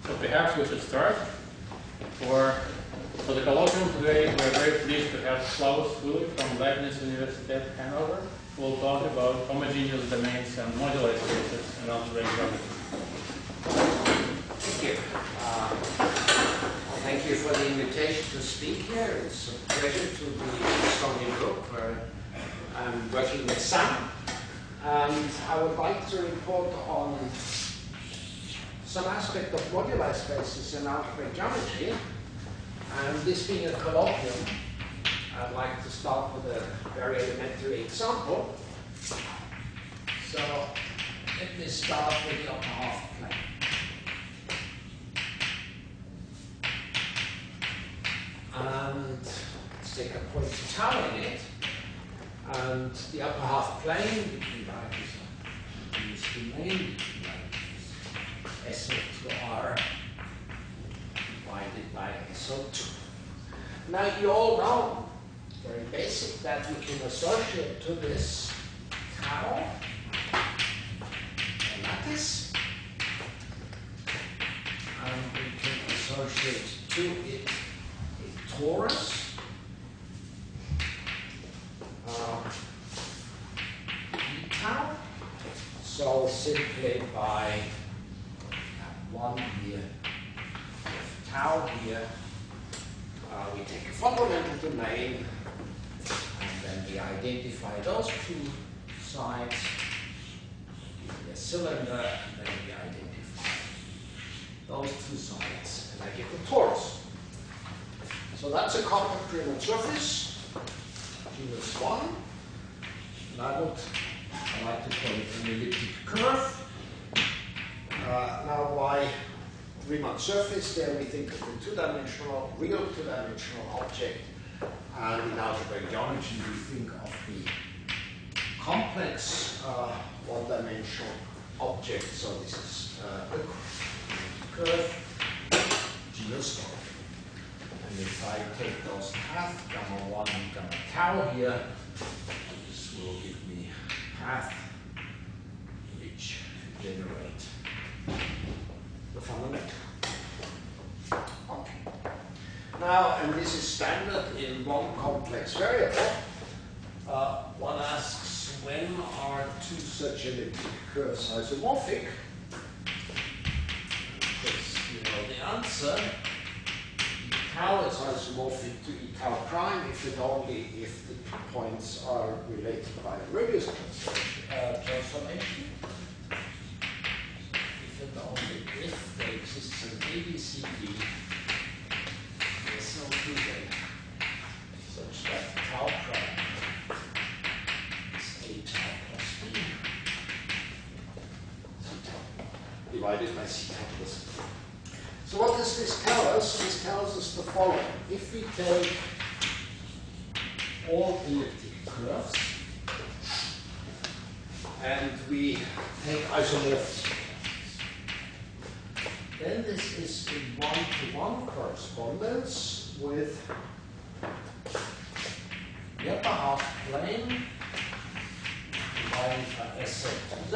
So perhaps we should start. For the colloquium today, we are very pleased to have Klaus Hulek from Leibniz Universitaet, Hannover, who will talk about homogeneous domains and moduli spaces in algebraic geometry. Thank you. Thank you for the invitation to speak here. It's a pleasure to be in Stony, Brook, where I'm working with Sam. And I would like to report on some aspect of moduli spaces in algebraic geometry. And this being a colloquium, I'd like to start with a very elementary example. So let me start with the upper half plane. And let's take a point tau in it. And the upper half plane, we can write this domain, SO2 R divided by SO2. Now you all know, very basic, that we can associate to this tau a lattice, and we can associate to it a torus. Tau. So simply by 1 here, tau here, we take a fundamental domain, and then we identify those two sides, give me a cylinder, and then we identify those two sides, and I get the torus. So that's a compact Riemann surface, genus 1, and I like to call it an elliptic curve. Now, why Riemann surface? There we think of the two-dimensional, real two-dimensional object, and in algebraic geometry we think of the complex one-dimensional object. So this is the curve genus 1. And if I take those paths, gamma 1 and gamma tau here, this will give me path which generate the fundamental. Okay. Now, and this is standard in one complex variable. One asks, when are two such elliptic curves isomorphic? Because you know the answer. Tau is isomorphic to E tau prime if and only if the points are related by a radius transformation. If and only if there exists an ABCD SO2 such that tau prime is A tau plus B, C tau divided by C tau plus B. So what does this tell us? This tells us the following. If we take all elliptic curves and we take isomorphism, then this is in one-to-one correspondence with the upper half plane divided by SO2Z,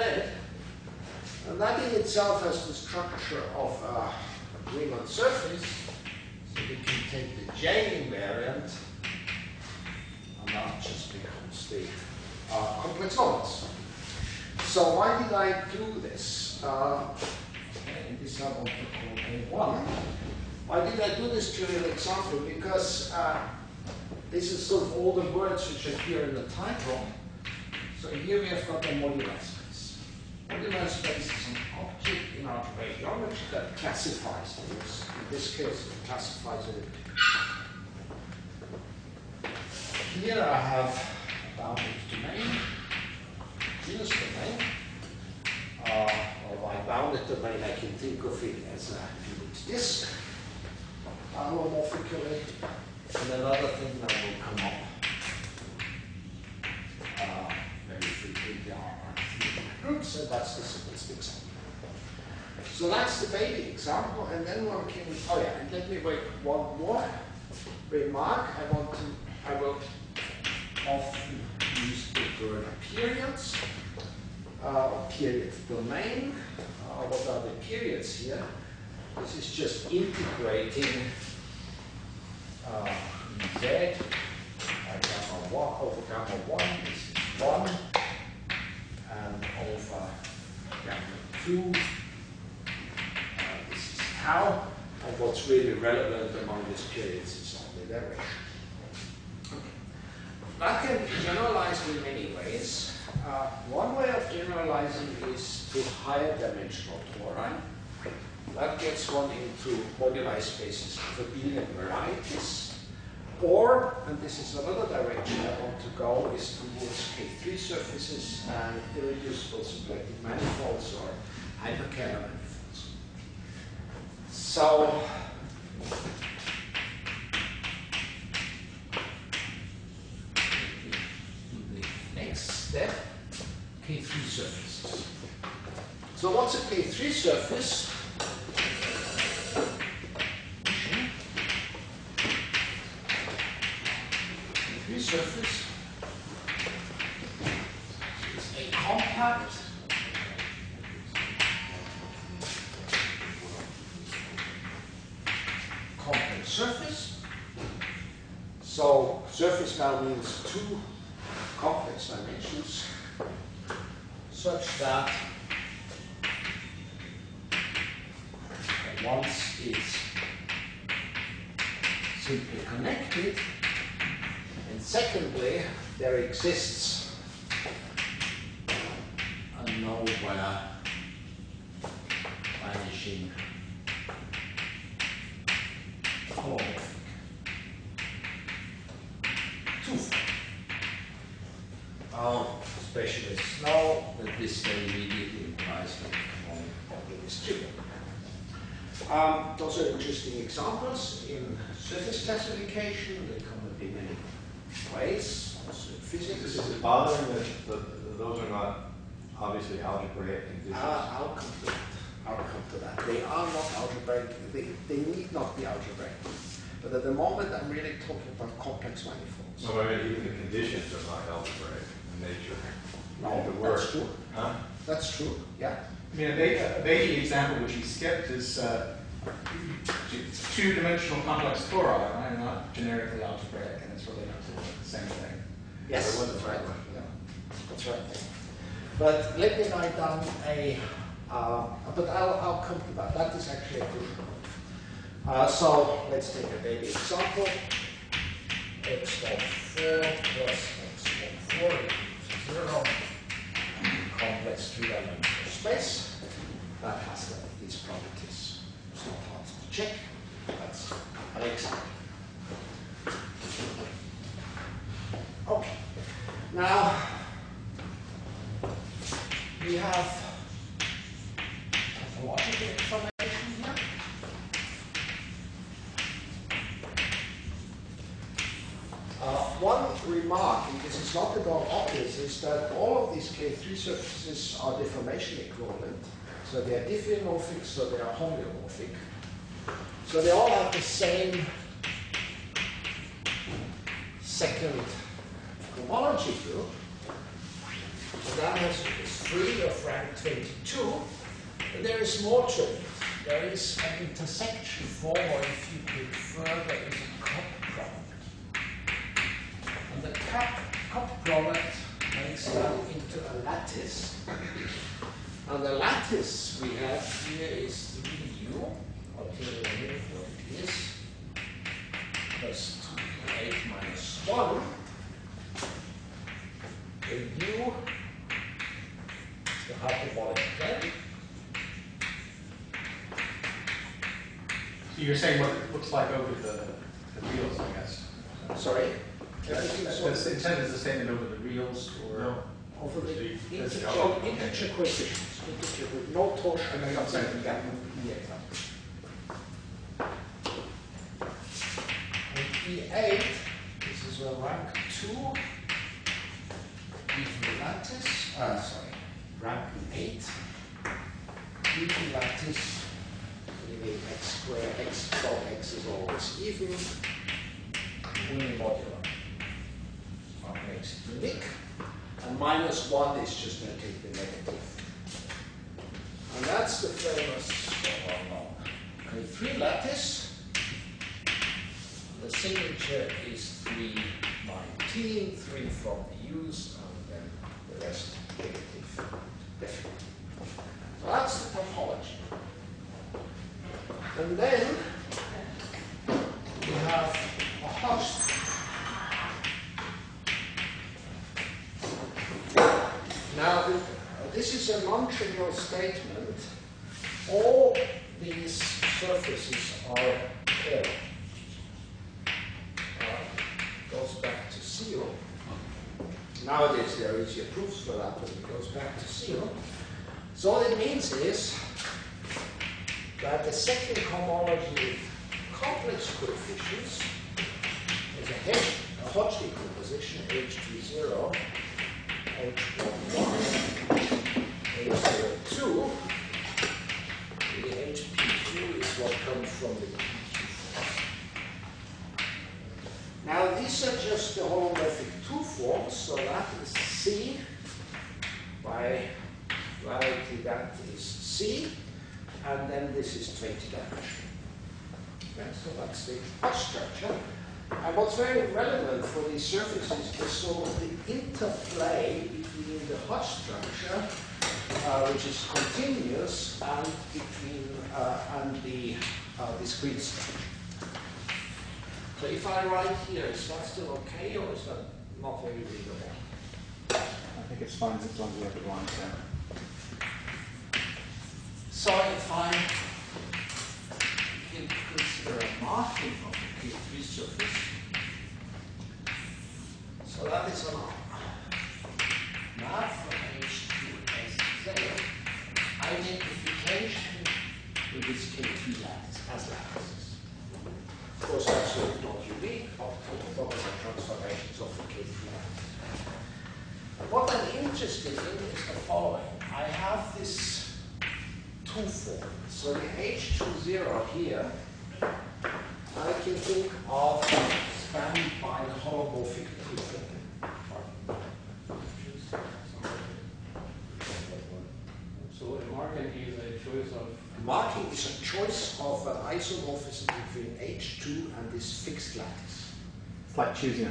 and that in itself has the structure of a Riemann surface, so we can take the J invariant, and that just becomes the complex numbers. So why did I do this? And this I want to call A1. Why did I do this trivial example? Because this is sort of all the words which appear in the title. So here we have got a moduli space. Moduli space is an object in algebraic geometry that classifies things. In this case, it classifies elliptic. Here I have a bounded domain, genus domain. Or by bounded domain, I can think of it as a unit disk, homomorphically. And another thing that will come up very frequently are groups, so that's the simplest example. So that's the baby example, and then one can, oh yeah, and let me make one more remark. I will often use the word periods, period domain. What are the periods here? This is just integrating z by gamma 1 over gamma 1. This is 1, and over gamma 2. This is tau. And what's really relevant among these periods is only direction. That can be generalized in many ways. One way of generalizing is to higher dimensional tori. That gets one into moduli spaces of abelian varieties. Or, and this is another direction I want to go, is towards K3 surfaces and irreducible symplectic manifolds or hyperkähler manifolds. So, next step, K3 surfaces. So what's a K3 surface? K3 surface is a compact complex surface. So surface now means two complex dimensions such that once it's simply connected, and secondly, there exists a nowhere vanishing holomorphic two-form. Specialists know that this immediately implies that the is trivial. Those are interesting examples in surface classification. They come in many ways, also in physics. Is it bothering that those are not obviously algebraic conditions? I'll come to that. They are not algebraic. They need not be algebraic. But at the moment, I'm really talking about complex manifolds. No, I mean, even the conditions are not algebraic in nature. No, that's true. Huh? That's true, yeah. I mean, a baby example which he skipped is two-dimensional complex tori, right? Not generically algebraic, and it's really not the same thing. Yes, That wasn't that's right. right. Yeah, that's right. But let me write down a, but I'll come to that. That is actually a crucial one. So let's take a baby example. X14 plus X14 equals 0. Complex two-dimensional space that has these properties. It's not hard to check. That's an example. Okay. Now we have topological information here. One remark, and this is not at all obvious, is that all of these K3 surfaces are deformation equivalent. So they are diffeomorphic, so they are homeomorphic. So they all have the same second homology group. So that has 3 of rank 22. But there is more to it. There is an intersection form, or if you prefer, there is a cup product. And the cup product makes that into a lattice. And the lattice we have here is 3u, arterial manifold it is, plus 2u8 minus 1. The u is the hyperbolic plane. So you're saying what it looks like over the reals, I guess. Sorry? The intent is the statement over the reals, or No. Over the That's integer coefficients, integer with no torsion. I'm sorry, Yeah. yeah. And E8, this is a rank 2 even lattice, rank 8 even lattice, meaning x squared, x from x is always even, unimodular. That makes it unique. And minus 1 is just going to take the negative. And that's the famous K3 lattice. The signature is 319, 3 from the U's, and then the rest negative, definite. So that's the topology. And then we have a host. Now, this is a non-trivial statement. All these surfaces are paired. Goes back to 0. Nowadays there are easier proofs for that, but it goes back to 0. So what it means is that the second homology complex coefficients is a Hodge decomposition, H20, H11, H02. The HP2 is what comes from the PQ. Now these are just the holomorphic 2 forms, so that is C. By reality that is C, and then this is 20 dimensional. Okay, so that's the Hodge structure. And what's very relevant for these surfaces is sort of the interplay between the Hodge structure, which is continuous, and between and the discrete structure. So if I write here, is that still okay, or is that not very readable? I think it's fine as long as we have the lines there. So if I can consider a marking of the K3 surface, so that is an map from H2 S0, identification with this K3 lattice as lattices. Of course, that's not unique, but orthogonal transformations of the K3 lattice. What I'm interested in is the following. I have this 2 form. So the H20 here, I can think of spanned by the holomorphic 2 form. So a marking is a choice of... Marking is a choice of an isomorphism between H2 and this fixed lattice. It's like choosing a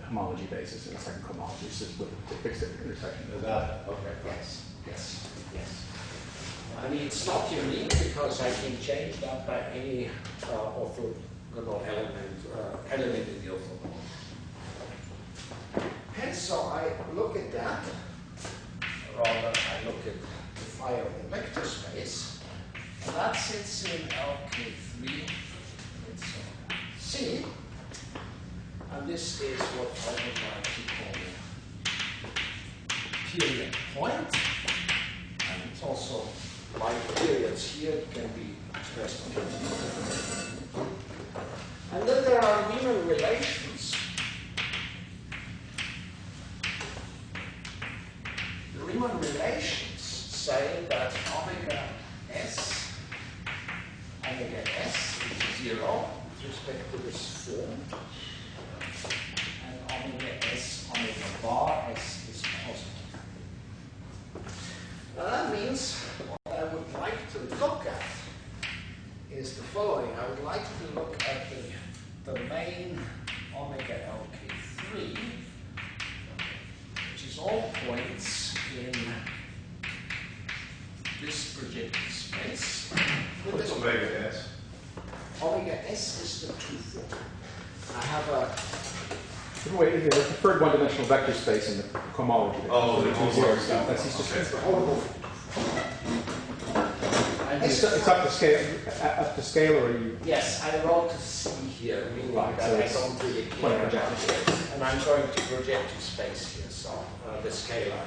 homology basis in a second homology system with a fixed intersection. Is that, okay. Yes, yes, yes. I mean, it's not unique because I can change that by any orthogonal element in the orthogonal. Hence, so I look at that, rather I look at the phi of the vector space, and that sits in LK3, it's C, and this is what I would like to call a period point, and it's also like periods here can be expressed on it. And then there are Riemann relations. The Riemann relations say that omega s is 0 with respect to this form, and omega bar s is positive. Now that means what I would like to look at is the following. I would like to look at the domain omega LK3, which is all points in this projective space. What's omega s? Omega s is the 2 form. I have a Wait, the preferred one-dimensional vector space in the homology. Oh, the homology homology. stuff. That's just it's the holomorphic. it's up to scale, or are you? Yes, I wrote to C here, meaning Right, that so I it's don't really care point about projective it. And I'm going to projective space here, so the scalar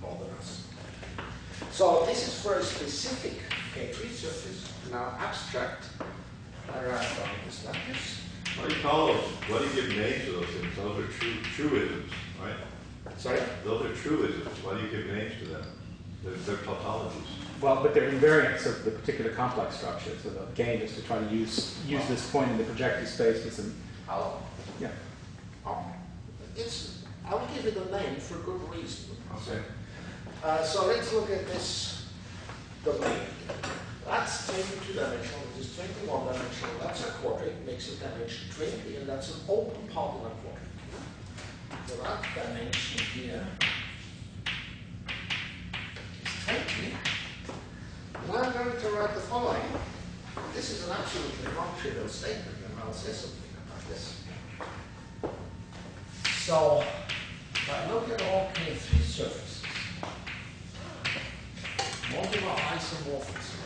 bother us. So this is for a specific K3 surface. Now abstract, I write down this lattice. What do you call those? What do you give names to those things? Those are truisms, right? Sorry? Those are truisms. Why do you give names to them? They're tautologies. Well, but they're invariants of the particular complex structure. So the game is to try to use this point in the projective space with some. Yeah. I will give it a name for good reason. Okay. So let's look at this domain. That's 22-dimensional, this is 21-dimensional, that's a quadric, makes it dimension 20, and that's an open part in a quadric. So that dimension here is 20. And I'm going to write the following. This is an absolutely non-trivial statement, and I'll say something about this. So, if I look at all K3 surfaces, modular isomorphism,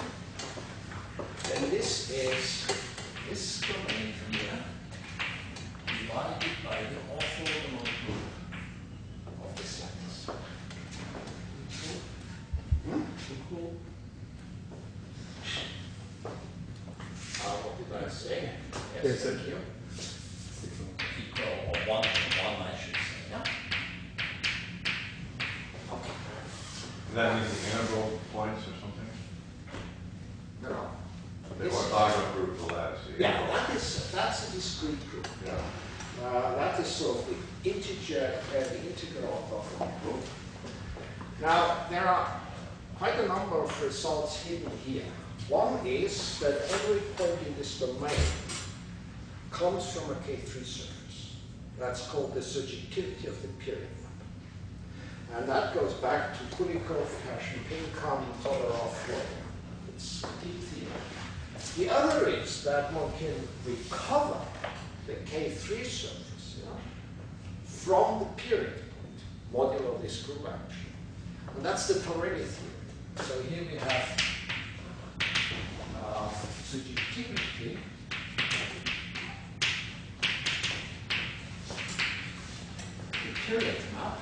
then this is this domain here divided by the orthogonal group of this lattice. Equal. What did I say? Yes, thank you. Equal or 1 to 1, I should say. Yeah. Okay. That means the integral points or something? No. They orthogonal group of the lattice. Yeah, that's a discrete group. Yeah. That is sort of the integer, the integral orthogonal group. Now, there are quite a number of results hidden here. One is that every point in this domain comes from a K3 surface. That's called the surjectivity of the period. And that goes back to Kulikov, Pinkham, Todorov. It's deep theory. The other is that one can recover the K3 surface from the period point, modulo this group action. And that's the Torelli theory. So here we have surjectivity the period map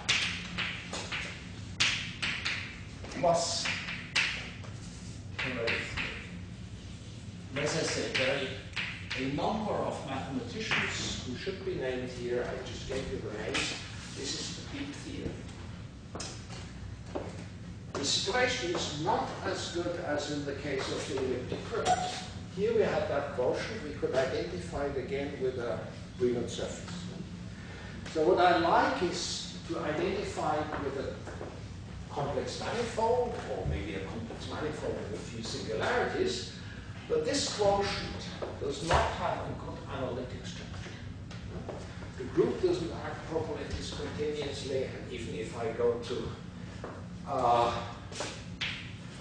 plus Torelli theory. As I said, there are a number of mathematicians who should be named here. I just gave you the names. This is the deep theory. The situation is not as good as in the case of the elliptic curves. Here we had that quotient. We could identify it again with a Riemann surface. So what I like is to identify it with a complex manifold, or maybe a complex manifold with a few singularities. But this quotient does not have a good analytic structure. The group doesn't act properly discontinuously, and even if I go to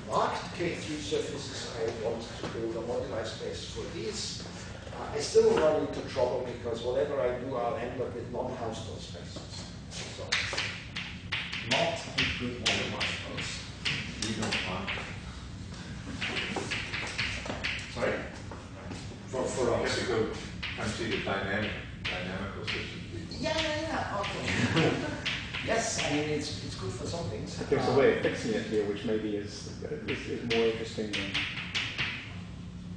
marked K3 surfaces, I want to build a moduli space for these. I still run into trouble because whatever I do, I'll end up with non-Hausdorff spaces. So, not a good moduli space. You don't want. Sorry? For I guess you go try and see the dynamical system. Yeah, okay. Yes, I mean, it's good for some things. There's a way of fixing it here, which maybe is more interesting than.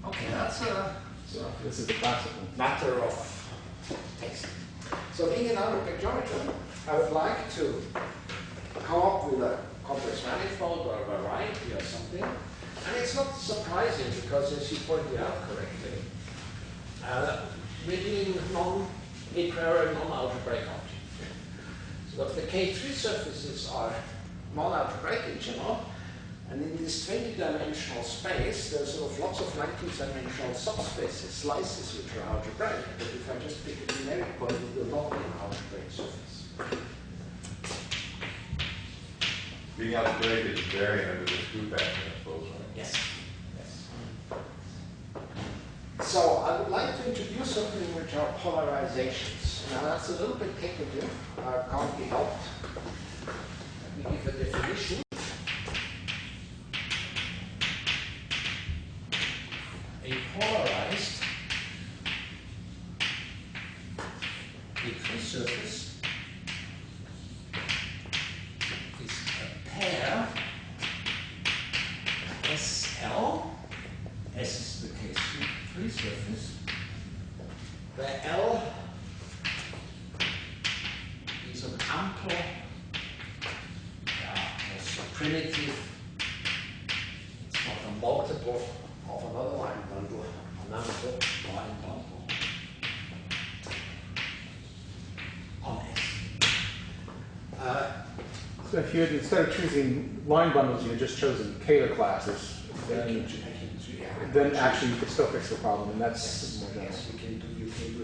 Okay, that's a This is the classical. matter of taste. So being an algebraic geometer, I would like to come up with a complex manifold or a variety or something. And it's not surprising because, as you pointed out correctly, we're dealing with a priori non-algebraic objects. So the K3 surfaces are non-algebraic in general, and in this 20-dimensional space, there's sort of lots of 19-dimensional subspaces, slices, which are algebraic. But if I just pick a generic point, it will not be an algebraic surface. Being algebraic is variant under this group action, I suppose, right? Yes. So I would like to introduce something which are polarizations. Now that's a little bit technical, can't be helped. Let me give a definition. A polarized K3 surface is a pair SL, S is the K3 surface, where L is an ample, also primitive, it's not a multiple of another line bundle, an ample line bundle on S. So if you had, instead of choosing line bundles, you had just chosen Kähler classes, then then actually you can still fix the problem, and that's more general. Yes, you can do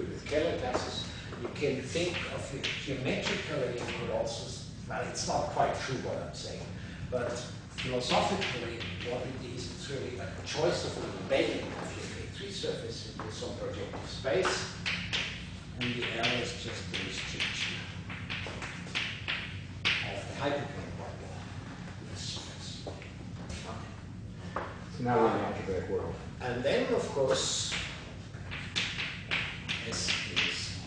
it with Keller classes. You can think of it geometrically, you could also, well, it's not quite true what I'm saying, but philosophically, what it is, it's really like a choice of an embedding of your K3 surface into some projective space, and the L is just the restriction of the hyperplane bubble in the surface. So now we're in the algebraic world. And then, of course, S is.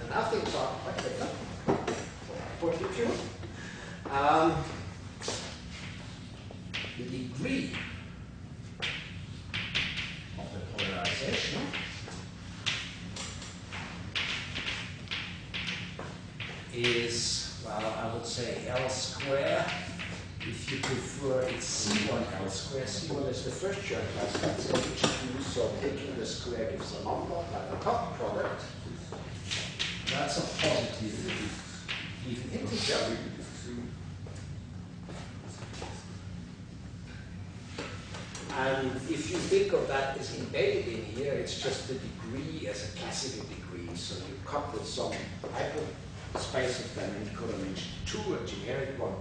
And now things are quite better for my point of view. The degree of the polarization is, well, I would say L square. If you prefer, it's C1 L square. C1 is the first Chern class, that's H2, so taking the square gives a number, like a top product. That's a positive even integer. And if you think of that as embedded in here, it's just the degree as a classical degree. So you cut with some hyperspace of dimension 2, a generic one,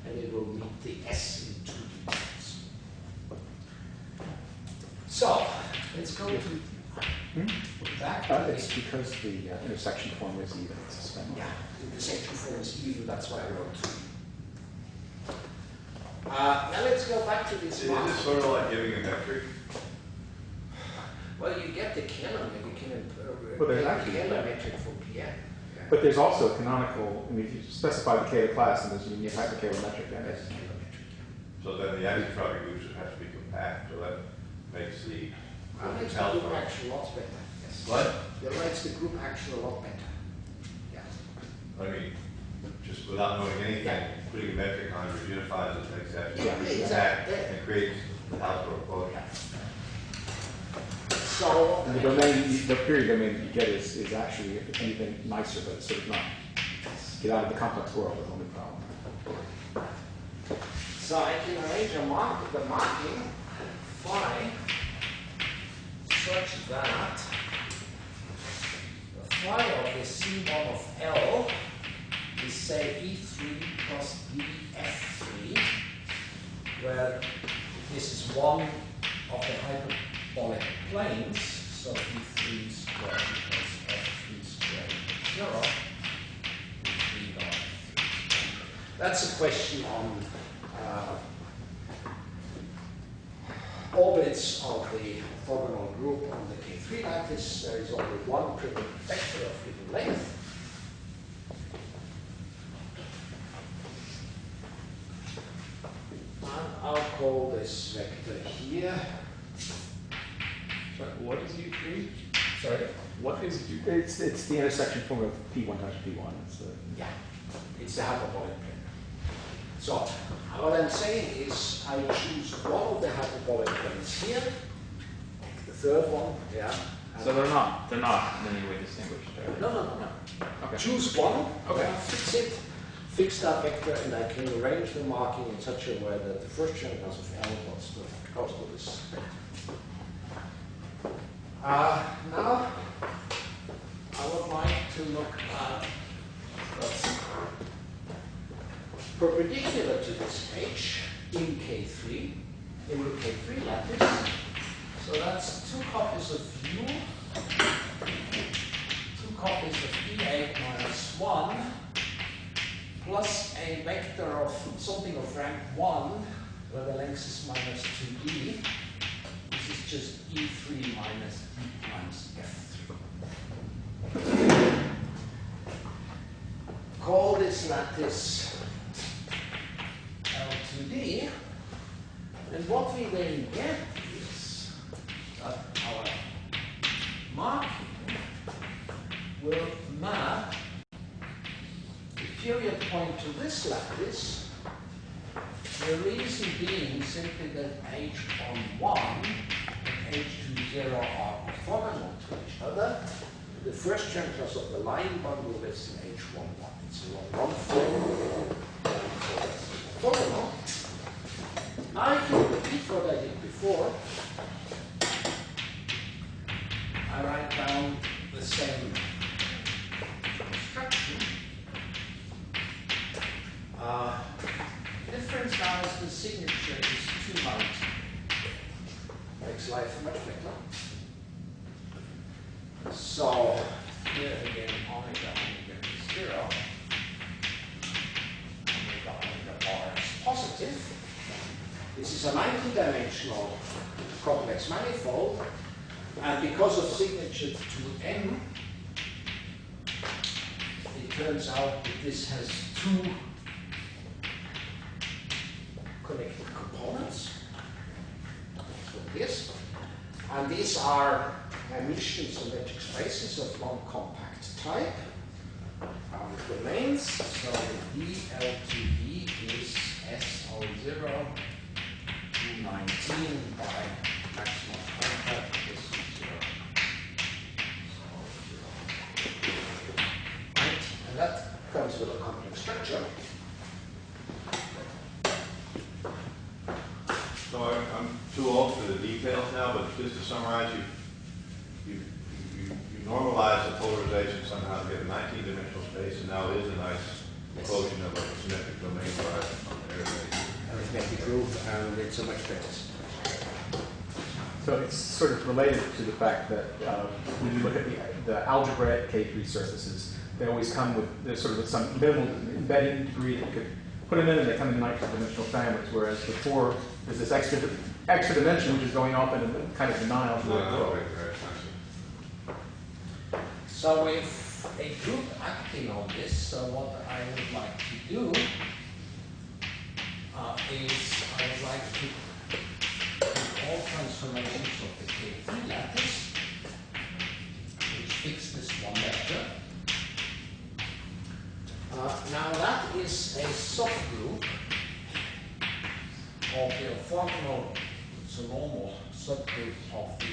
and it will meet the S in 2 dimensions. So, let's go to back. It's because the intersection form is even. It's suspended. Yeah, the intersection form is even, that's why I wrote 2. Now let's go back to this. Is this sort of like giving a metric? Well, you get the canon, and you can Well, there's actually canon metric for PN. Yeah. But there's also a canonical, I mean, if you specify the K class, and there's a unique hypercalometric in it. So then the anisotropic groups would have to be compact, so that makes the Makes the group action lots better. Yes. What? That makes the group action a lot better. Yeah. I mean, just without knowing anything, putting a metric on it unifies it, makes that exactly. and creates the Hausdorff quotient. So And the domain, the period domain you get is actually, if anything, nicer, but it's sort of not. Get out of the complex world with only problem. So I can arrange the marking phi such that the phi of the C1 of L is say E3 plus BF3, where this is one of the hyperbolic planes, so E3 squared equals F3 squared equals 0. That's a question on orbits of the orthogonal group on the K3 lattice. There is only one primitive vector of given length. And I'll call this vector here. Sorry, what is U3? Sorry? What is U3? It's the intersection form of P1 times P1. It's the Yeah, it's the hyperbolic plane. So, what I'm saying is I choose one of the hyperbolic planes here, like the third one, yeah. So they're not in any way distinguished. No. Okay. Choose one, Okay. fix it, fix that vector, and I can arrange the marking in such a way that the first Chern class of L goes to this vector. Now, I would like to look at what's perpendicular to this page in K3, in the K3 lattice. So that's 2 copies of U, 2 copies of E8 minus 1, plus a vector of something of rank 1, where the length is minus 2D. This is just E3 minus D times F3. Call this lattice L2D, and what we then get is that our marking will map the period point to this lattice, the reason being simply that H11 and H20 are orthogonal to each other. The first Chern class of the line bundle is in H11. It's a one form. Orthogonal. Now if you repeat what I did before, I write down the same construction. Difference now is the signature is 290. Makes life much better. So here again, omega is 0. Omega bar is positive. This is a 90-dimensional complex manifold, and because of signature 2m, it turns out that this has two connected components, like this, and these are Hermitian symmetric spaces of non-compact type, domains. So the DL2D is SO0 to 19 by maximum compact SO0. Right, and that comes with a complex structure. So I'm too old for the details now, but just to summarize, you normalize the polarization somehow to get a 19-dimensional space, and now it is a nice quotient of a symmetric domain for Arithmetic group, and it's a much better. So it's sort of related to the fact that when you look at the algebraic K3 surfaces, they always come with there's sort of some minimal embedding degree that you could put them in, and they come in 19-dimensional families, whereas before there's this extra dimension which is going off in a kind of denial. So with a group acting on this, so what I would like to do is I would like to do all transformations of the K3 lattice, which fix this one vector. Now that is a subgroup of the orthogonal, it's a normal subgroup of the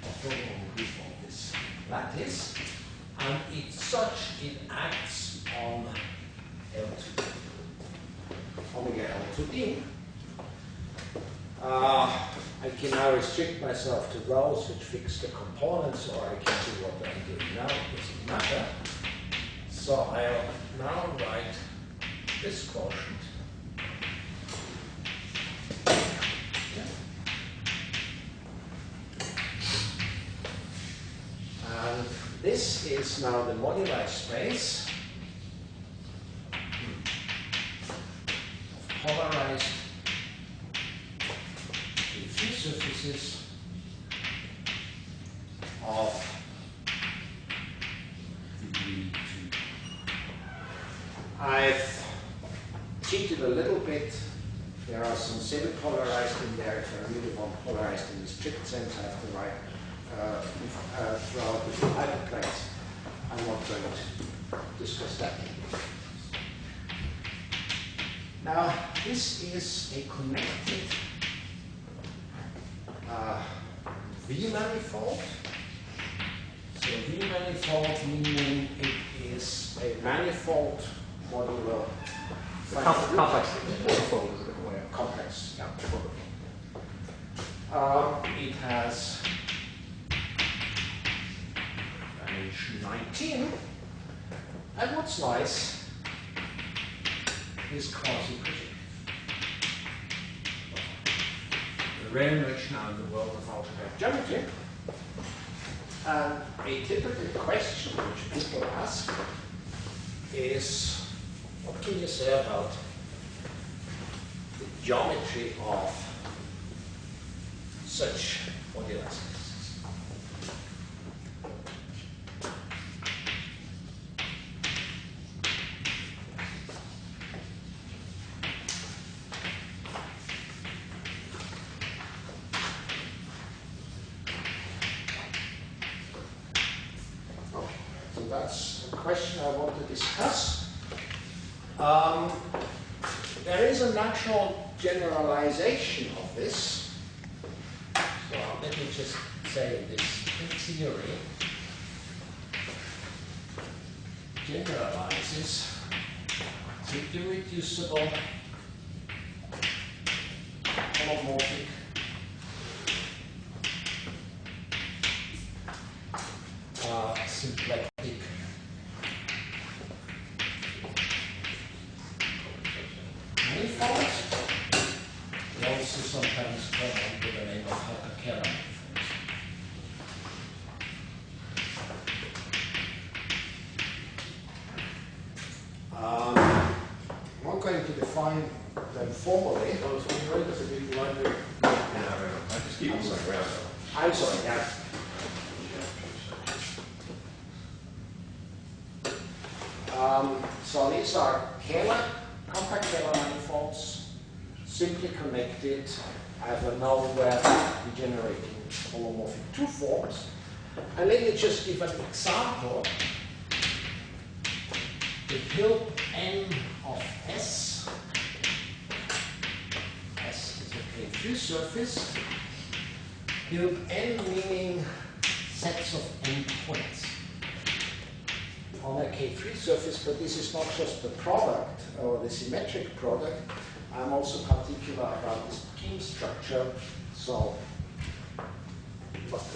orthogonal group of this lattice, and it's such it acts on L2D, omega L2D. I can now restrict myself to those which fix the components, or I can do what I'm doing now, it doesn't matter. So I'll now write this quotient. And this is now the moduli space of polarized K3 surfaces of degree 2. I've cheated a little bit. There are some semi-polarized in there. If I really want polarized in the strict sense, I have to write throughout the hyperplanes. I'm not going to discuss that. Now, this is a connected V manifold. So V manifold meaning it is a manifold modular Complex manifold is a different way of complex. Yeah. It has dimension 19, and what's nice is quasi-projective. Very much now in the world of algebraic geometry. And a typical question which people ask is, what can you say about the geometry of such modular spaces? So that's a question I want to discuss. There is a natural generalization of this. So let me just say this in theory generalizes to irreducible homomorphic symplectic manifolds. They also sometimes come under the name of hyperkähler manifolds. I'm not going to define them formally. Oh, so you write this a big library? Yeah, I just keep them like around. I'm sorry, yeah. So these are compact Kähler manifolds, simply connected. I have a nowhere degenerating homomorphic two forms. And let me just give an example. The Hilb n of S. S is a K3 surface. Hilb n meaning sets of n points on a K3 surface, but this is not just the product or the symmetric product. I'm also particular about this scheme structure. So,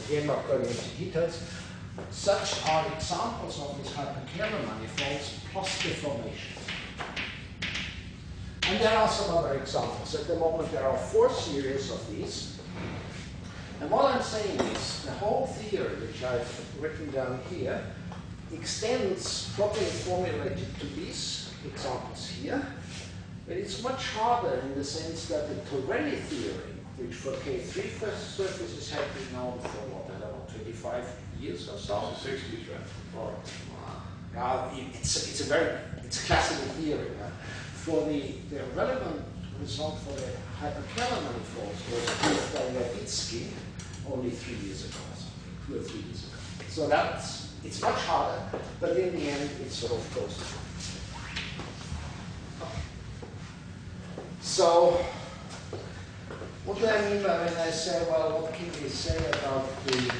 again, not going into details. Such are examples of these hyperkähler manifolds plus deformations. And there are some other examples. At the moment, there are 4 series of these. And what I'm saying is the whole theory, which I've written down here, extends properly formulated to these examples here. But it's much harder in the sense that the Torelli theory, which for K3 surfaces had been known for, what, I don't know, 25 years or so? It's the 60s, right? Or, it's a classical theory. For the relevant result for the hyperkähler manifolds was proved by Leibniz only 3 years ago, or something, 2 or 3 years ago. So it's much harder, but in the end, it sort of goes through. So, what do I mean by when I say, well, what can we say about the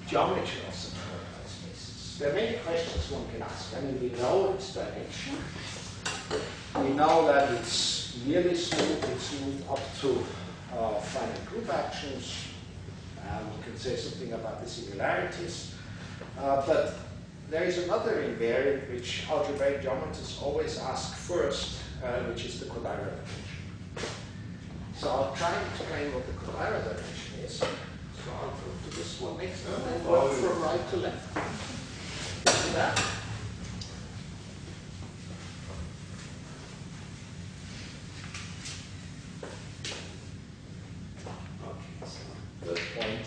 geometry of some polarized spaces? There are many questions one can ask. I mean, we know its dimension. We know that it's nearly smooth. It's smooth up to finite group actions. We can say something about the singularities. But there is another invariant which algebraic geometers always ask first, which is the Kodaira dimension. So I'll try and explain what the Kodaira dimension is. So I'll go to this one next and then work from right to left. See that? Okay, so first point.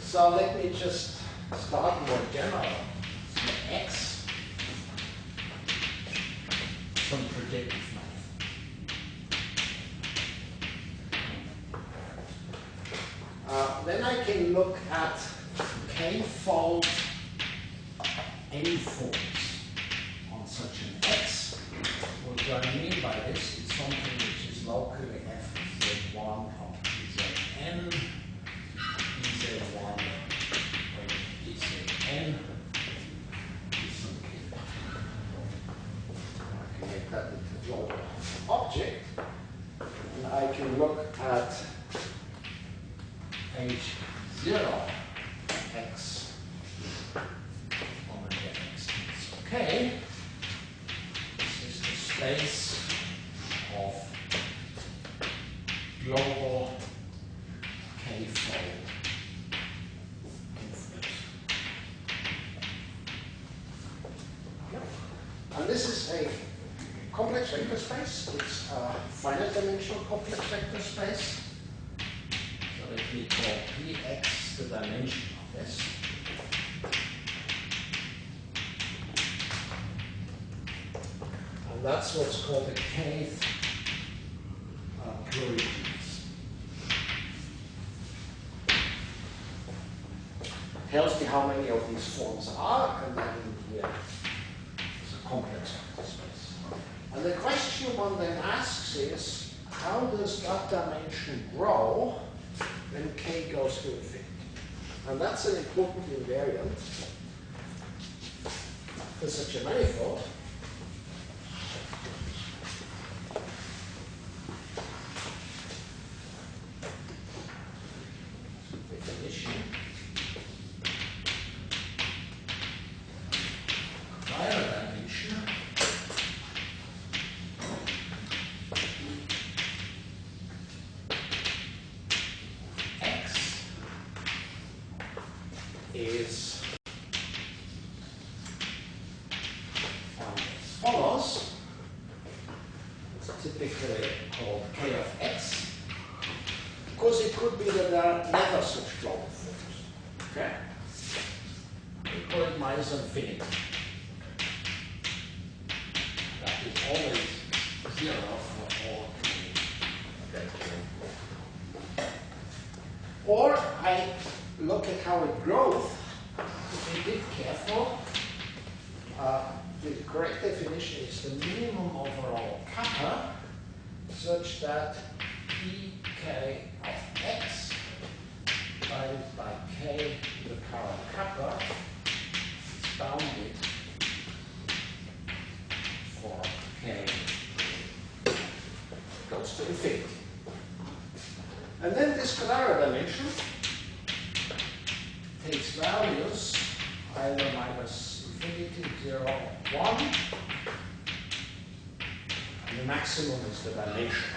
So let me just start more general. So X, some projective math. Then I can look at k-fold any forms on such an X. What do I mean by this? It's something which is locally f of z1 up to zn. Z1 is Zn. I can make that into a global object. And I can look at H0 x omega x is okay. This is the space of global k-fold. And this is a complex vector space. It's a finite dimensional complex vector space. So let me call Px the dimension of this. And that's what's called the kth plurigenus. Tells me how many of these forms are, and then here. Complex vector space. And the question one then asks is, how does that dimension grow when k goes to infinity? And that's an important invariant for such a manifold. Definition. Higher dimension. X is as follows. It's typically called k of x. Of course, it could be that there are never such global forms. Okay? We call it minus infinity. That is always 0 for all k. Okay. Or I look at how it grows. If we be careful, the correct definition is the minimum overall kappa, such that pk of x divided by k to the power kappa is bounded for k goes to infinity. And then this Cavara dimension takes values either minus infinity, 0, 1, and the maximum is the dimension.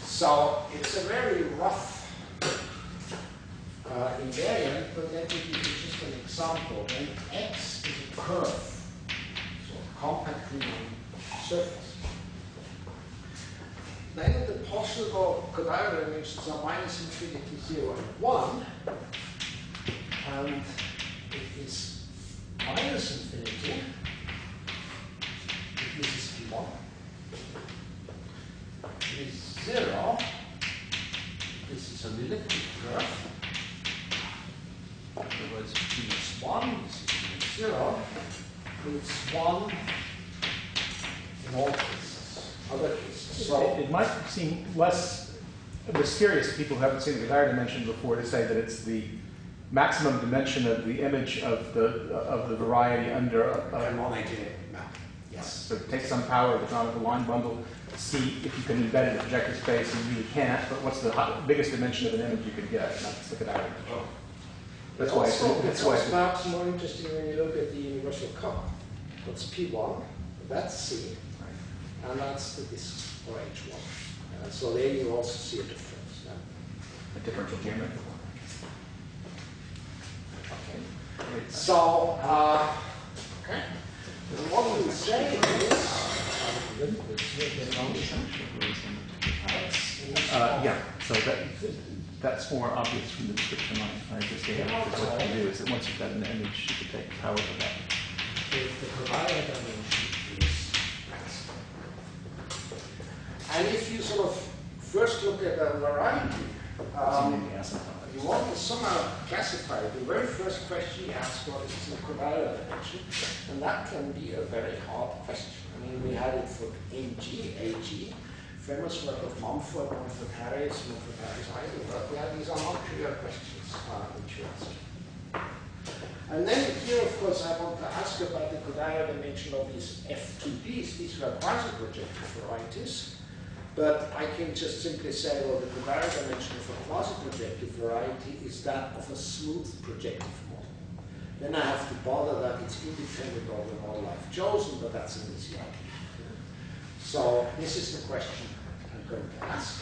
So it's a very rough invariant, but let me give you just an example. When x is a curve, so a compact Riemann surface, then the possible Cavara dimensions are minus infinity, 0, and 1, and it is minus infinity if this is P1. It is 0 if this is an elliptic curve. In other words, P is 1, this is 0, it's 1 in all cases, other cases. So it might seem less mysterious to people who haven't seen the Cavara dimension before to say that it's the maximum dimension of the image of the variety under a harmonic map. Yes. So take some power of the canonical line bundle, see if you can embed it in a projective space, and you really can't, but what's the biggest dimension of an image you can get, and that's the Cavara dimension. Oh. That's why it's also perhaps more interesting when you look at the universal cup. That's P1, that's C, and that's the disk for H1. So there you also see a difference. Yeah? A differential geometry. Okay. So, okay. What we say is, yeah, so that's more obvious from the description I just gave. What you do is that once you've got an image, you can take power of that. if the Cavara dimension is maximum. And if you sort of first look at a variety, you want to somehow classify it. The very first question you ask, what is the Cavara dimension? And that can be a very hard question. I mean, we had it for AG, famous work of Mumford Harris, Heidelberg. These are not trivial questions which you ask. And then here, of course, I want to ask about the Cavara dimension of these F2Ds. These were quasi-projective varieties. But I can just simply say, well, the Cavara dimension of a quasi-projective variety is that of a smooth projective model. Then I have to bother that it's independent of the model I've chosen, but that's an easy argument. So this is the question I'm going to ask.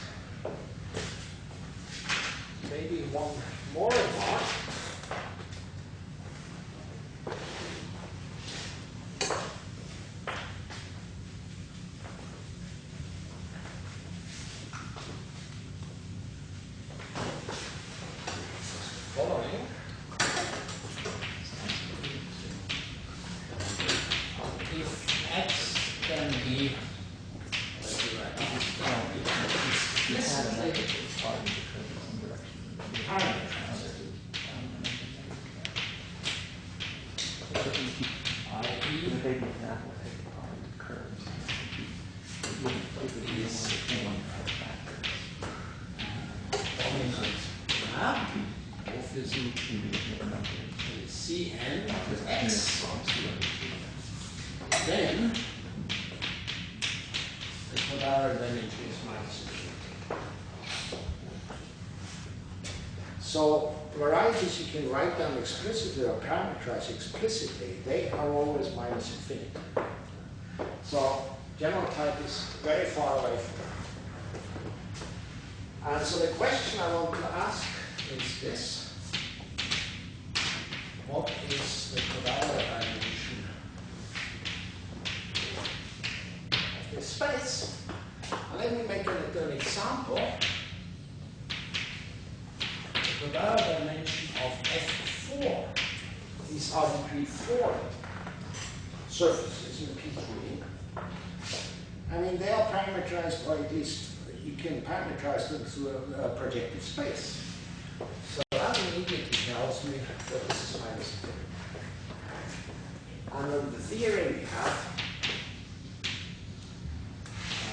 Maybe one more remark. Following. If x can be have morphism Cn of x, then the quadratic dimension is minus infinity. So varieties you can write down explicitly or parameterize explicitly, they are always minus infinity. So general type is very far away from that. And so the question I want to ask is this. What is the quadratic dimension of this space? And let me make an example. The quadratic dimension of F4, these are degree 4 surfaces in P3. I mean, they are parameterized, or at least you can parameterize them to a projective space. So that immediately tells me that this is minus infinity. And then the theorem we have,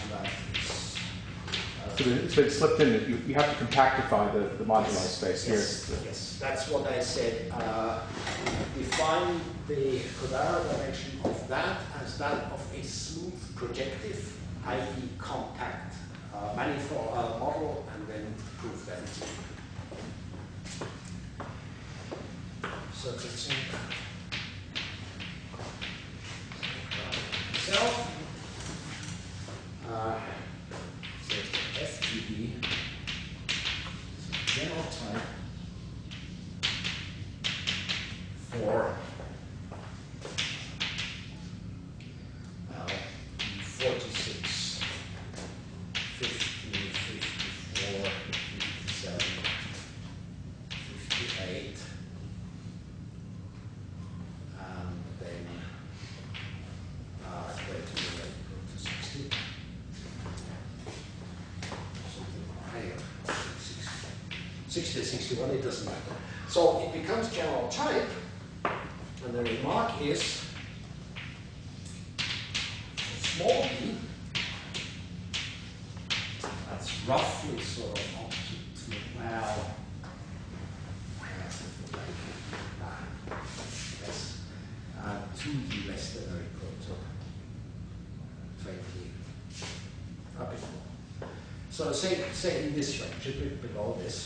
and that is, so it's slipped in that you have to compactify the moduli space here. Yes, that's what I said. Define the quadratic dimension of that as that of a smooth projective, i.e. compact manifold model, and then prove that it's infinite. So it's itself. So FTD is a general type for 46, 50, 54, 57, 58, and then greater than or equal to 60. Something higher, 60 to 61, it doesn't matter. So it becomes general type, and the remark is small d, that's roughly sort of up to well, yes, 2d less than or equal to 20, a bit more. So say in this range, a bit below this,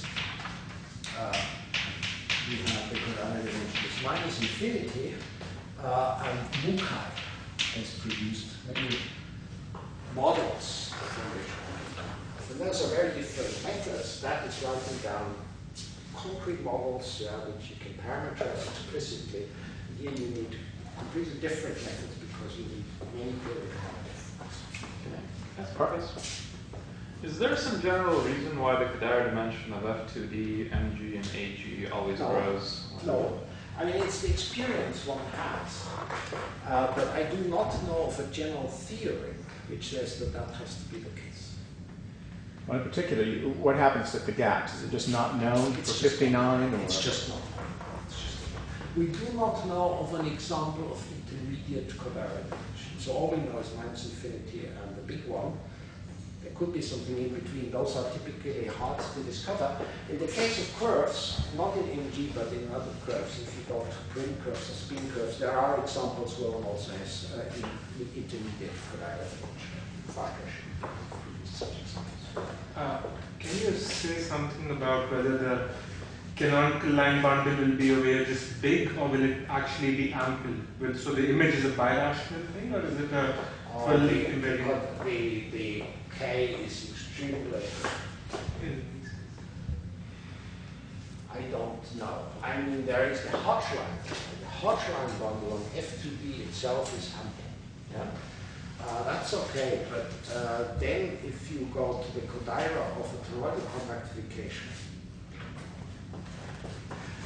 we have the quadratic dimension is minus infinity, and Mukai has produced many models. And those are very different methods. That is writing down concrete models, which you can parameterize explicitly. Here you need completely different methods because you need many periodic models. That's perfect. Is there some general reason why the quadratic dimension of F2D, MG, and AG always grows? No. I mean, it's the experience one has. But I do not know of a general theory which says that that has to be the case. Well, in particular, what happens at the gaps? Is it just not known for 59? It's just not known. We do not know of an example of intermediate quadratic dimension. So all we know is minus infinity and the big one. There could be something in between. Those are typically hard to discover. In the case of curves, not in MG, but in other curves, if you go to prime curves or spin curves, there are examples where one also has intermediate quadratic dimension. Such examples. Can you say something about whether the canonical line bundle will be over here just big, or will it actually be ample? So the image is a birational thing, or is it a fully invariant? The K is extremely. I don't know. I mean, there is the Hodgline. The Hodgline bundle on F2B itself is ample. Yeah? That's okay, but then if you go to the Kodaira of a toroidal compactification,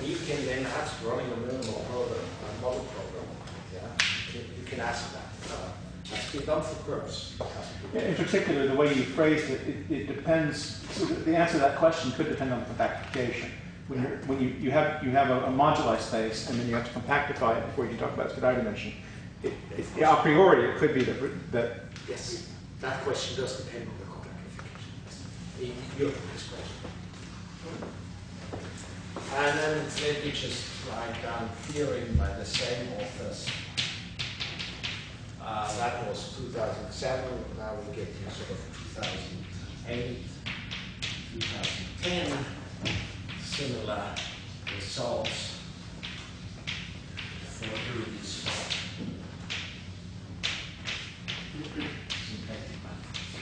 you can then ask running a minimal program, a model program. Yeah? You can ask that. That's been done for curves. In particular, the way you phrased it, it depends. So the answer to that question could depend on compactification. When you have a moduli space, and then you have to compactify it before you talk about its quadratic dimension. A priori, it could be that. Yes, that question does depend on the compactification. Your question. And then let me just write down theory by the same authors. That was 2007, now we get to sort of 2008, 2010, similar results for doing this symplectic manifolds.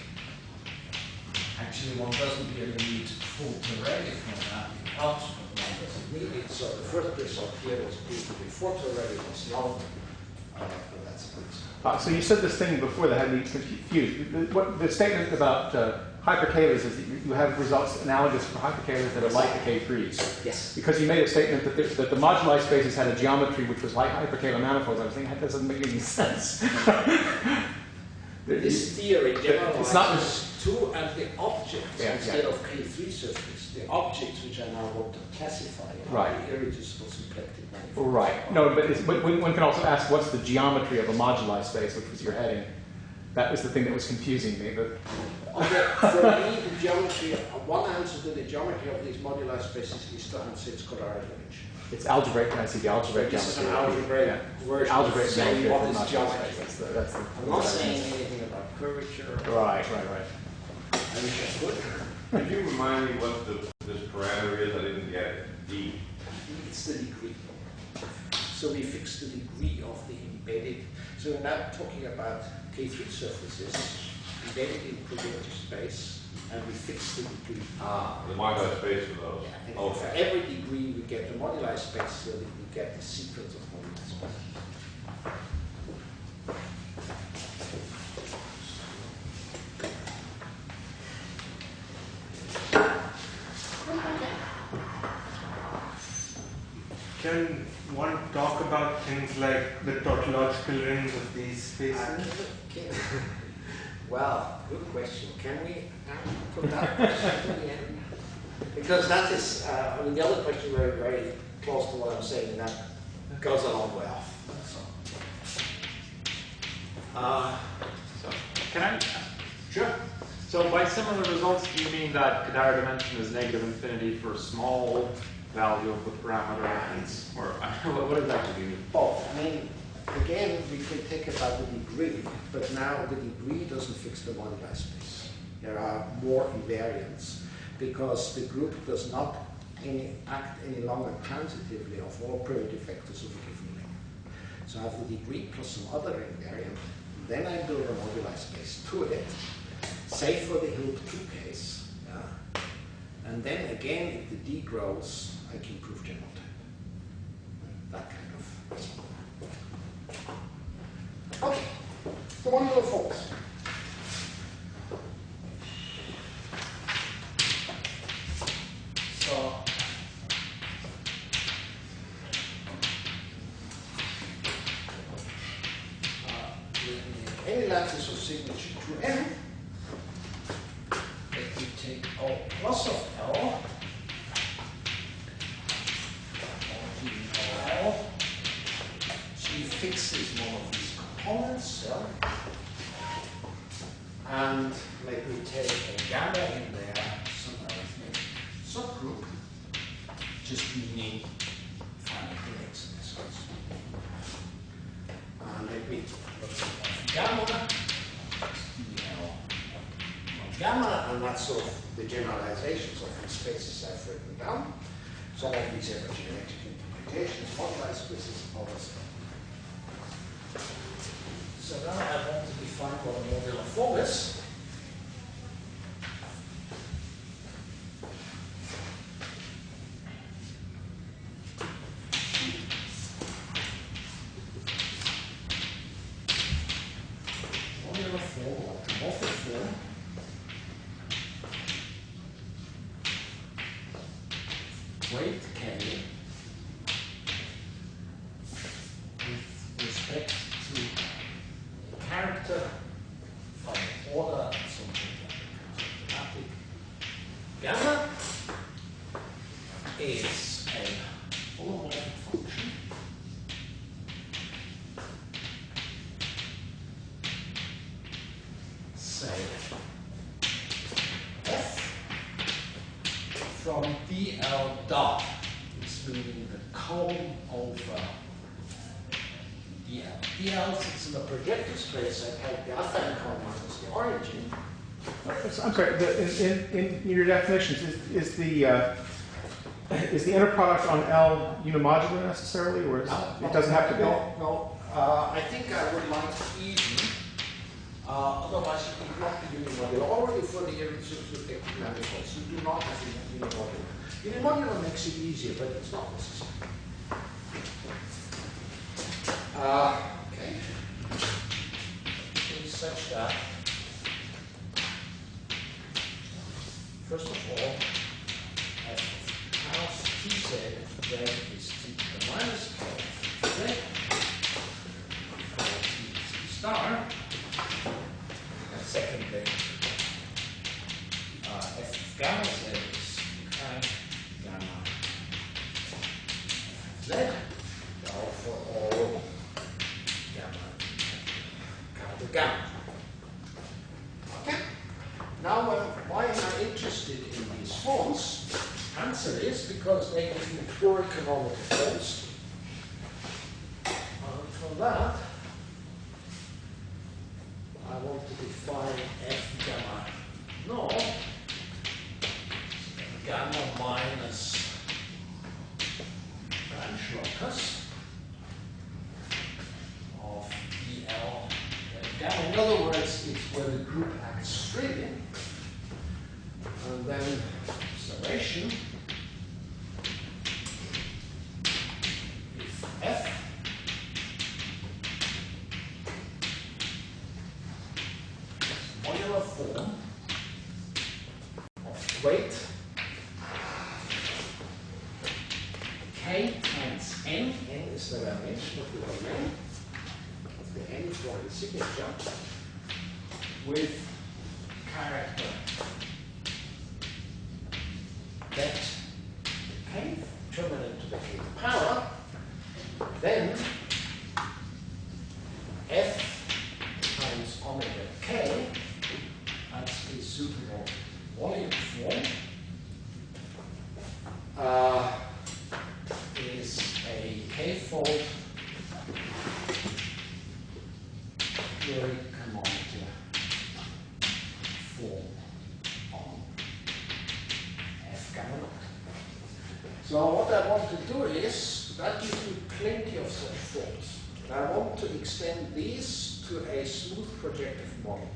Actually, one doesn't really need full theoretic from that, it helps, but one doesn't need it. So the first result here was proved to be full theoretic, was long, but that's good. So you said this thing before that had me confused. The statement about hypercalars is that you have results analogous for hypercalars that are like the K3s. Yes. Because you made a statement that the moduli spaces had a geometry which was like hypercalar manifolds. I was thinking that doesn't make any sense. This theory it's not generalizes to and the objects instead of K3 surface. The objects which I now want to classify are irreducible symplectic manifolds. Right. No, but one can also ask what's the geometry of a moduli space, which was your heading. That was the thing that was confusing me. But for me, the geometry, one answer to the geometry of these moduli spaces is to answer its corollary dimension. it's algebraic. I see the algebraic This is geometry. an algebraic version Algebraic of saying geometry what of is moduli geometry. space. That's the I'm not saying anything about curvature. Right. I wish I could. Could you remind me what this parameter is? I didn't get it. D. It's the degree. So we fix the degree of the embedded. So we're not talking about K3 surfaces embedded in projective space, and we fix the degree. The moduli space for those. Yeah, and for every degree we get the moduli space, so that we get the sequence of moduli space. Can one talk about things like the tautological rings of these spaces? Well, good question. Can we put that question to the end? Because that is, I mean, the other question very, very close to what I'm saying, that goes a long way off. So, can I? Sure. So by similar results, do you mean that Kadar dimension is negative infinity for a small value of the parameter? Or what does that do? Both. I mean, again, we can take about the degree, but now the degree doesn't fix the moduli space. There are more invariants because the group does not act any longer transitively of all primitive vectors of a given length. So I have the degree plus some other invariant, then I build a moduli space to it, say for the Hilbert 2 case, and then again, if the D grows, I can prove general type. That kind of result. Okay, so one little focus. So, any lattice of signature to n, let me take O plus of L, L. She fixes one of these components, and let me take a gamma in there, some arithmetic subgroup, just meaning finite index in this case. And let me look at gamma, DL gamma, and that's sort of the generalizations of these spaces I've written down. So that these are geometric interpretations, moduli spaces, all that stuff. So now I want to define what a modular form is. Modular form, or homomorphic form, weight K with respect to a character from order something like automatic. Gamma is a holomorphic function say f from DL dot is meaning the column over DL. DL sits in the projective space and like the alpha encoding minus the origin. I'm sorry, in your definitions, is the inner product on L unimodular necessarily, or it doesn't have to be? No. I think I would like even. Otherwise, it would not be unimodular. Already for the arithmetic manifolds, you do not have unimodular. Unimodular makes it easier, but it's not necessary. Okay. It's such that, first of all, Klaus Hulek is t to the minus k z for t star. And secondly, f of gamma z is chi gamma z. Now for all gamma to gamma. Okay. Now, why am I interested in these forms? Answer is because they give me pure canonical forms. And for that, I want to define f gamma naught, gamma minus branch locus of DL gamma. In other words, it's where the group acts freely. And then summation if f is modular form of weight k times n. N is the dimension of the domain. The n is for the signature with character that k terminate to the k power, then f times omega k, that's a suitable volume form, is a k-fold very canonical form on f gamma naught. So what I want to do is, that gives me plenty of such forms. And I want to extend these to a smooth projective model.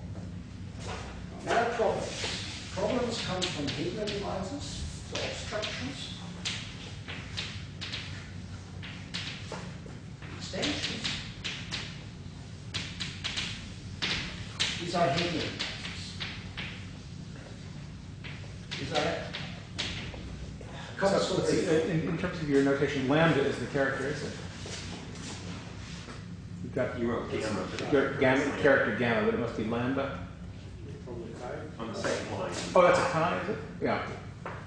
Now, there are problems. Problems come from Hegel devices, so obstructions, extensions. These are Hegel devices. These are in terms of your notation, lambda is the characteristic. You've got gamma, character gamma, but it must be lambda. On the second line. Oh, that's a chi, is it? Yeah.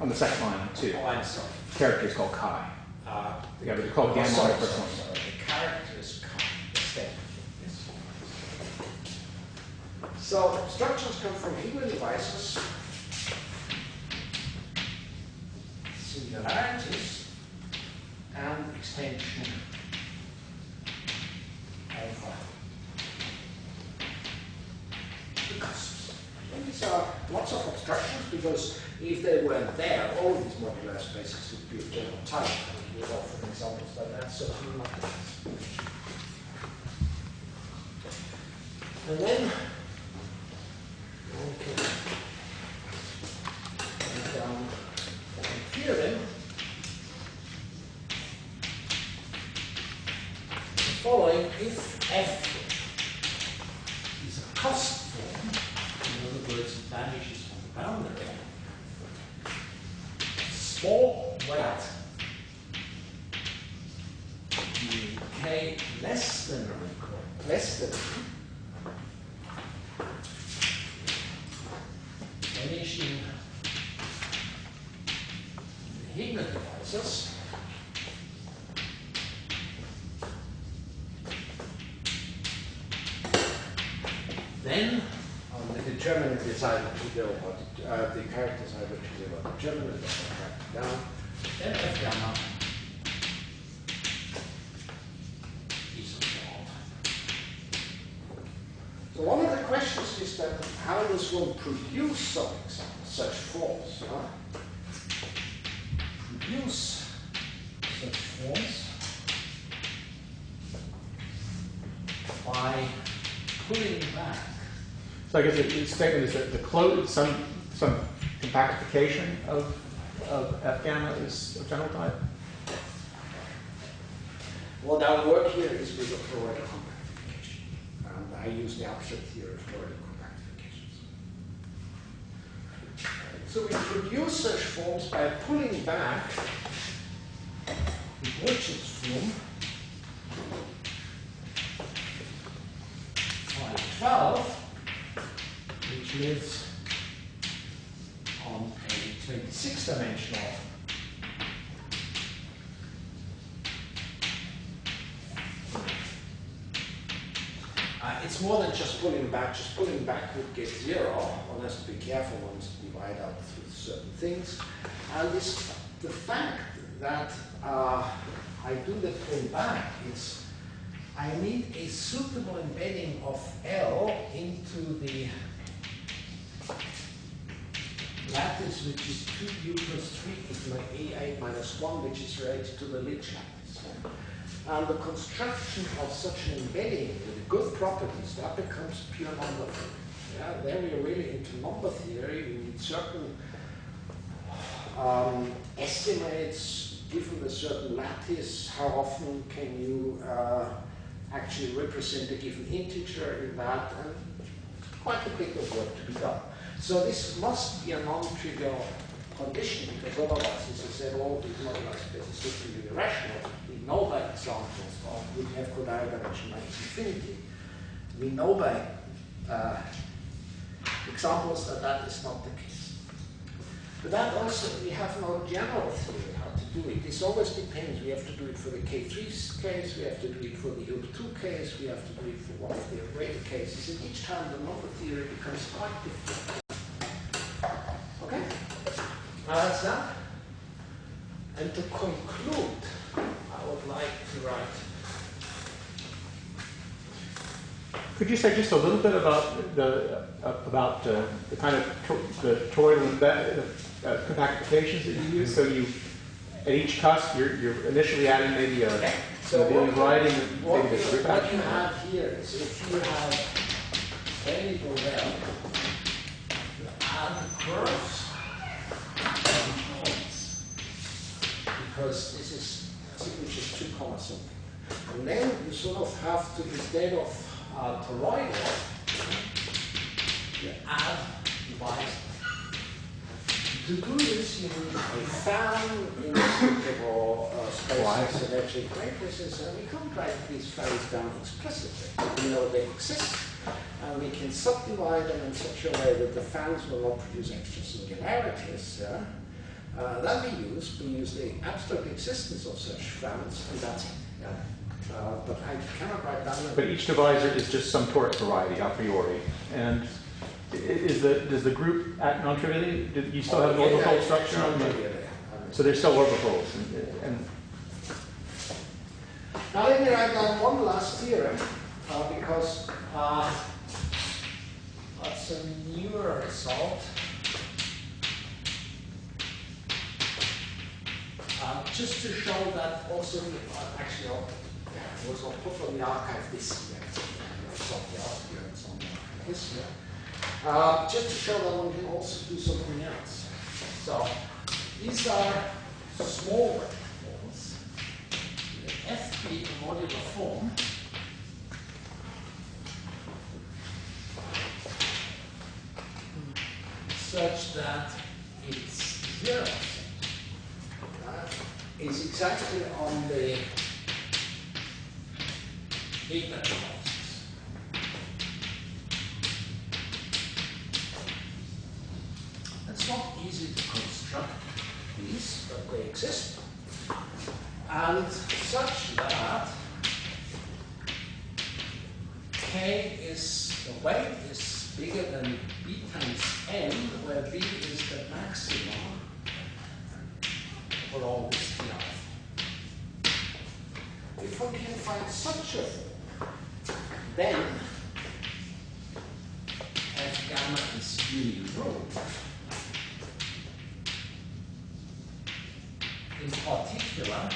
On the second line, too. Oh, I'm sorry. Character is called chi. Yeah, but it's called gamma on the first one. The character is chi. Yes. So obstructions come from Hegel devices, singularities, and extension of the cusps. And these are lots of obstructions because if they weren't there, all these modular spaces would be of general type. And we'll offer examples like that, certainly not the case. And then one can write down the theorem. The following: if f is a cusp form, in other words, it vanishes from the boundary, small weight meaning k less than or equal, less than vanishing the Hegel devices, then the determinant is either to 0 or the character is either to 0 or determinant or down, then f gamma So one of the questions is that how does one produce such forms? Produce such forms by pulling back. So I guess the statement is that some compactification of F gamma is of general type? What our work here is with a toroidal compactification. And I use the abstract theory of toroidal compactifications. So we produce such forms by pulling back the Borch's form by 12, which lives on a 26-dimensional it's more than just pulling back. Just pulling back would get 0. One has to be careful. One has to divide out through certain things. And the fact that I do the pull back is I need a suitable embedding of L into the lattice, which is 2u plus 3 is my A8 minus 1, which is related to the Lich lattice. And the construction of such an embedding with good properties, that becomes pure number theory. Yeah, then we're really into number theory. We need certain estimates given a certain lattice. How often can you actually represent a given integer in that? And quite a bit of work to be done. So this must be a non-trivial condition, because otherwise, as I said, all these moduli spaces would be irrational. We know by examples of we have Kodaira dimension minus infinity. We know by examples that that is not the case. But that also, we have no general theory how to do it. This always depends. We have to do it for the K3 case, we have to do it for the U2 case, we have to do it for one of the array cases, and each time the number theory becomes quite different. Okay? That's that. And to conclude, I would like to write. Could you say just a little bit about the kind of the toroidal compactifications that you use? So you at each cusp you're initially adding maybe a writing what you have here is if you have variable L, you add curves and points, because this is which is 2 comma something. And then you sort of have to, instead of toroidal, you add divisor. To do this, you need a fan in suitable spaces, symmetric matrices, and we can't write these values down explicitly. We know they exist, and we can subdivide them in such a way that the fans will not produce extra singularities. That we use the abstract existence of such fans, and that's it. But I cannot write down. But each divisor is just some toric variety a priori, and does the group act non-trivially? Do you still have an orbifold structure on the? So there's still orbitals. And now let me write down one last theorem, because that's a newer result. Just to show that also, actually, I was not put on the archive this year. It's not the last year, it's on the archive this year. Just to show that one can also do something else. So these are small forms. The F be a modular form. Such that it's 0. Is exactly on the beta divisors. It's not easy to construct these, but they exist. And such that K is, the weight is bigger than B times N, where B is the maximum for all this field. If one can find such a form, then we wrote, in particular,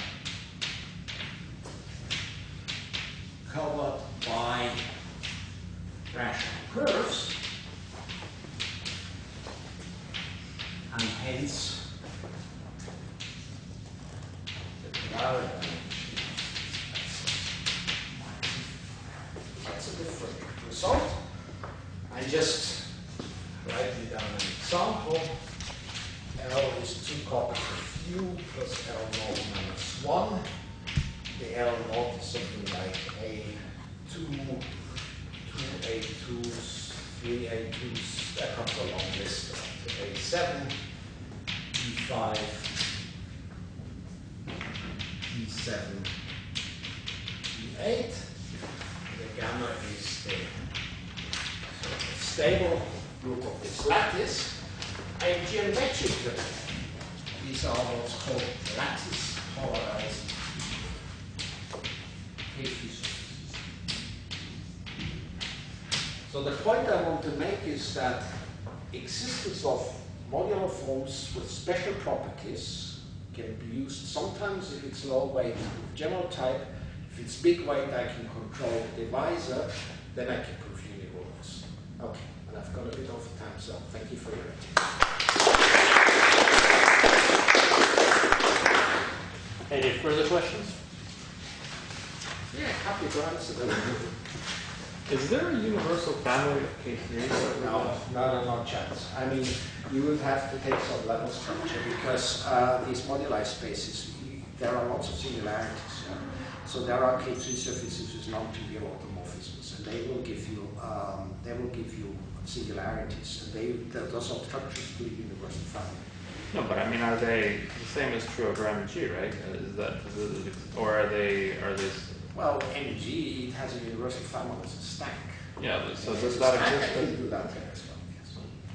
covered by rational curves, and hence the polarity dimension. That's a different result. I just write down an example. L is 2 copies of u plus L naught minus 1. The L naught is something like A2, 2 A2s, 3 A2s, that comes a long list of A7, E5, E7, E8. The gamma is the stable group of this lattice. And geometrically, these are what's called lattice polarized K-free surfaces. So the point I want to make is that existence of modular forms with special properties can be used sometimes if it's low weight with general type. If it's big weight, I can control the divisor, then I can prove universe. Okay, and I've got a bit of time, so thank you for your attention. Any further questions? Yeah, happy to answer them. Is there a universal family of K3s? No chance. I mean, you would have to take some level structure because these moduli spaces, there are lots of similarities. Yeah? So there are K3 surfaces with non-trivial automorphisms, and they will give you singularities, and those are structures to a universal family. No, but I mean, are they the same as true of RAM and G, right? Or are they? Well, MG, it has a universal family as a stack. Yeah, so does that I exist? can do that there as well, yes.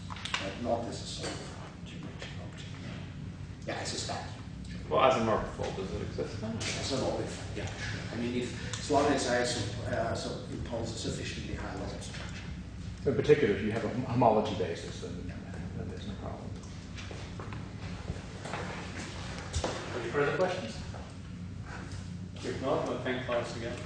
But not as a sort of geometric object. Yeah, as a stack. Well, as an orbifold, does it exist then? As an orbifold, yeah. I mean, as long as I impose a sufficiently high level structure. In particular, if you have a homology basis, then there's no problem. Any further questions? If not, I'll thank Klaus again.